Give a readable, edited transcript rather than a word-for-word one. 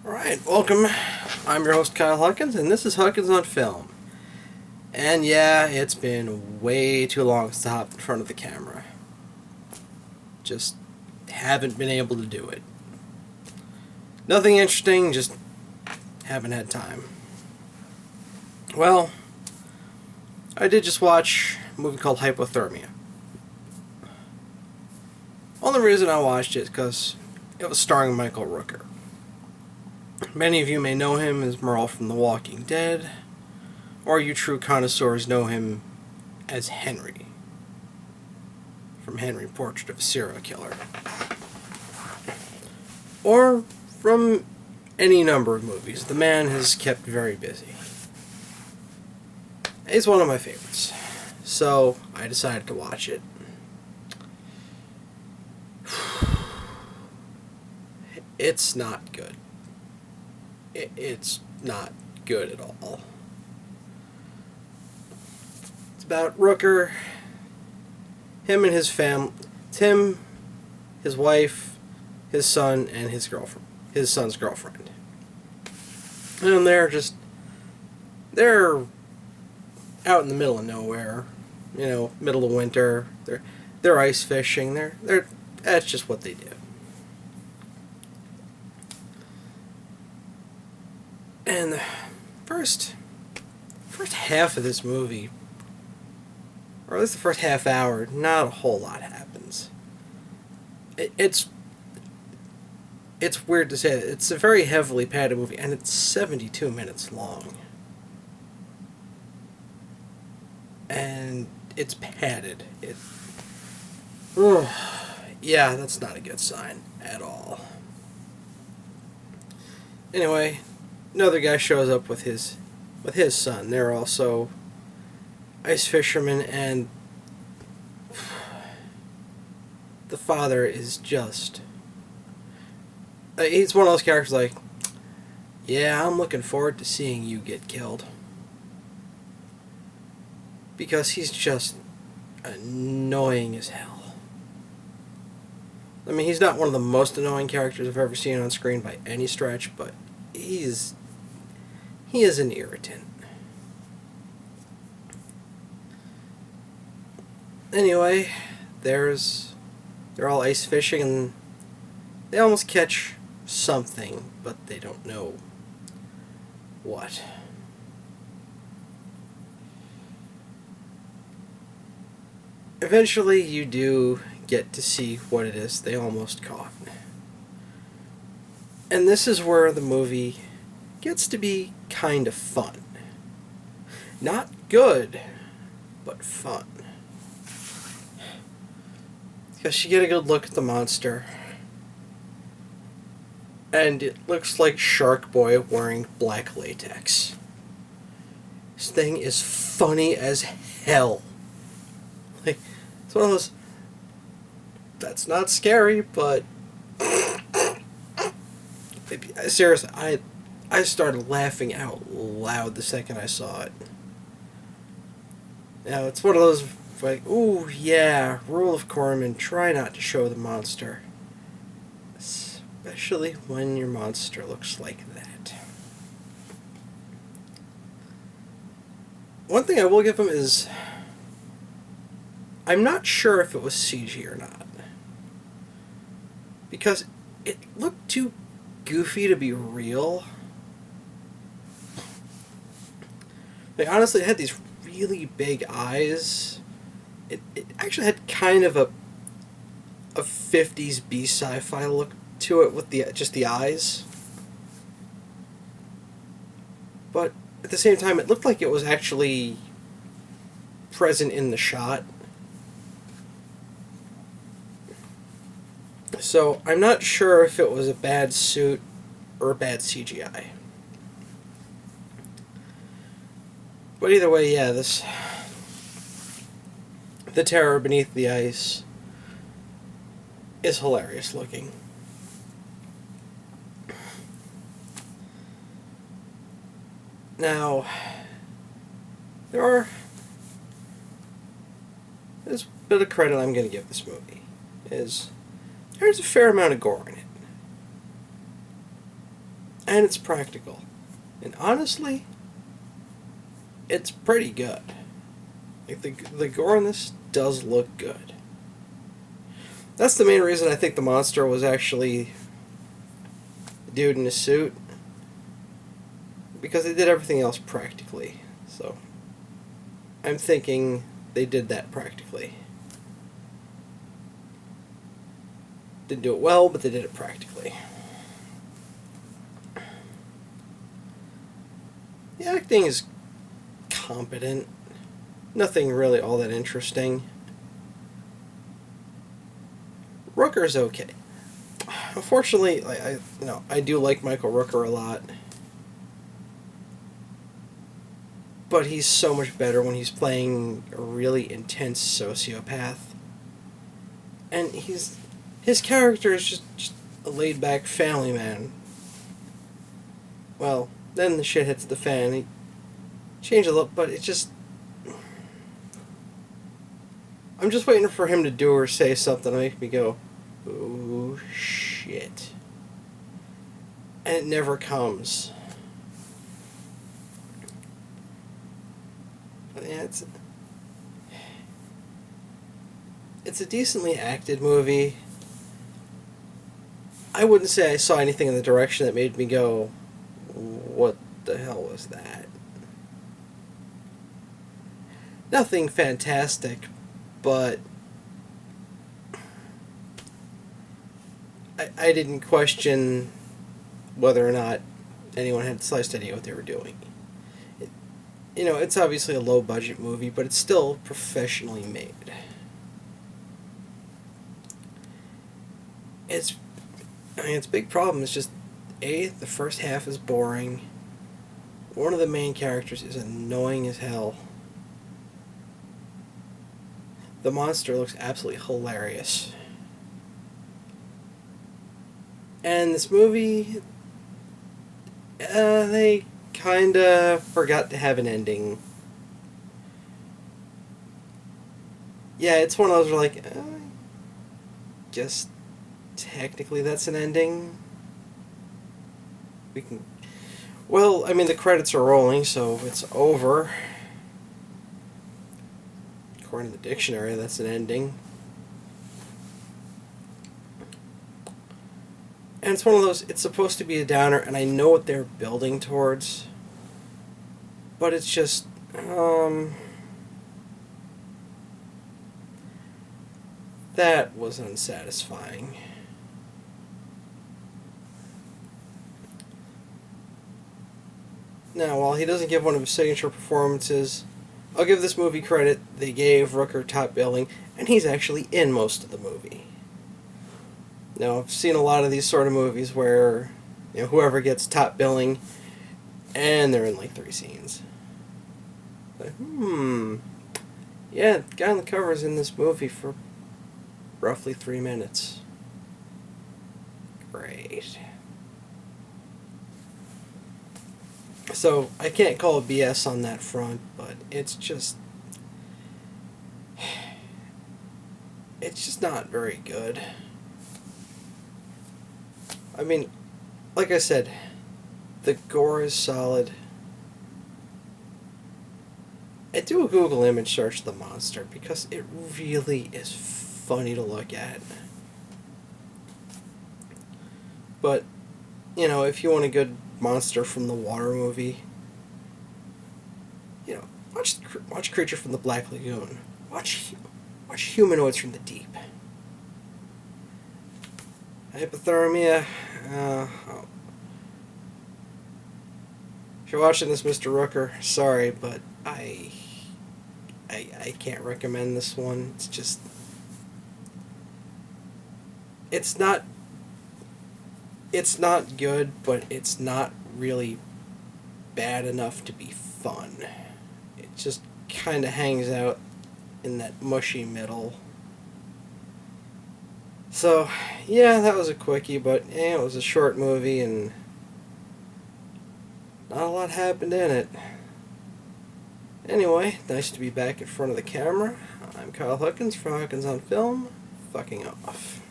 Alright, welcome. I'm your host Kyle Huckins, and this is Huckins on Film. And yeah, it's been way too long since I hopped in front of the camera. Just haven't been able to do it. Nothing interesting, just haven't had time. Well, I did just watch a movie called Hypothermia. Only reason I watched it is because it was starring Michael Rooker. Many of you may know him as Merle from The Walking Dead, or you true connoisseurs know him as Henry from Henry, Portrait of a Serial Killer, or from any number of movies. The man has kept very busy. He's one of my favorites, so I decided to watch it. It's not good. It's not good at all. It's about Rooker, him and his family, Tim, his wife, his son, and his girlfriend, his son's girlfriend. And they're out in the middle of nowhere, middle of winter. They're ice fishing. That's just what they do. And the first half of this movie, or at least the first half hour, not a whole lot happens. It's weird to say that. It's a very heavily padded movie, and it's 72 minutes long. And it's padded. Yeah, that's not a good sign at all. Anyway, another guy shows up with his son. They're also ice fishermen, and the father is just... he's one of those characters like, yeah, I'm looking forward to seeing you get killed. Because he's just annoying as hell. I mean, he's not one of the most annoying characters I've ever seen on screen by any stretch, but he is an irritant. Anyway, they're all ice fishing, and they almost catch something, but they don't know what. Eventually, you do get to see what it is they almost caught. And this is where the movie gets to be kind of fun. Not good, but fun. Because you get a good look at the monster, and it looks like Shark Boy wearing black latex. This thing is funny as hell. Like, it's one of those... That's not scary, but... seriously, I started laughing out loud the second I saw it. Now, it's one of those, like, ooh, yeah, rule of Corman, try not to show the monster. Especially when your monster looks like that. One thing I will give him is, I'm not sure if it was CG or not. Because it looked too goofy to be real. Like, honestly, it had these really big eyes. It actually had kind of a 50s B sci-fi look to it with just the eyes. But at the same time, it looked like it was actually present in the shot. So I'm not sure if it was a bad suit or bad CGI. But either way, yeah, the terror beneath the ice is hilarious looking. Now, there's a bit of credit I'm going to give this movie. There's a fair amount of gore in it. and it's practical. And honestly, it's pretty good. Like the gore in this does look good. That's the main reason I think the monster was actually the dude in a suit, because they did everything else practically. So I'm thinking they did that practically. Didn't do it well, but they did it practically. The acting is competent. Nothing really all that interesting. Rooker's okay. Unfortunately, I do like Michael Rooker a lot, but he's so much better when he's playing a really intense sociopath. And his character is just a laid back family man. Well, then the shit hits the fan. He changed a little, but it's just. I'm just waiting for him to do or say something to make me go, oh shit. And it never comes. But yeah, it's a decently acted movie. I wouldn't say I saw anything in the direction that made me go, what the hell was that? Nothing fantastic, but I didn't question whether or not anyone had the slightest idea what they were doing. It's obviously a low-budget movie, but it's still professionally made. Its big problem is just, the first half is boring. One of the main characters is annoying as hell. The monster looks absolutely hilarious. And this movie, they kinda forgot to have an ending. Yeah, it's one of those where guess technically that's an ending. Well, I mean, the credits are rolling, so it's over. According to the dictionary, that's an ending. And it's one of those, it's supposed to be a downer, and I know what they're building towards. But it's just, that was unsatisfying. Now, while he doesn't give one of his signature performances, I'll give this movie credit. They gave Rooker top billing, and he's actually in most of the movie. Now, I've seen a lot of these sort of movies where, whoever gets top billing, and they're in like 3 scenes. But, yeah, the guy on the cover is in this movie for roughly 3 minutes. Great. So, I can't call it BS on that front, but it's just not very good. I mean, like I said, the gore is solid. I do a Google image search of the monster because it really is funny to look at. But, if you want a good monster from the water movie, watch Creature from the Black Lagoon. Watch Humanoids from the Deep. Hypothermia. If you're watching this, Mr. Rooker, sorry, but I can't recommend this one. It's just, it's not good, but it's not really bad enough to be fun. It just kind of hangs out in that mushy middle. So, yeah, that was a quickie, but it was a short movie and not a lot happened in it. Anyway, nice to be back in front of the camera. I'm Kyle Huckins for Huckins on Film, fucking off.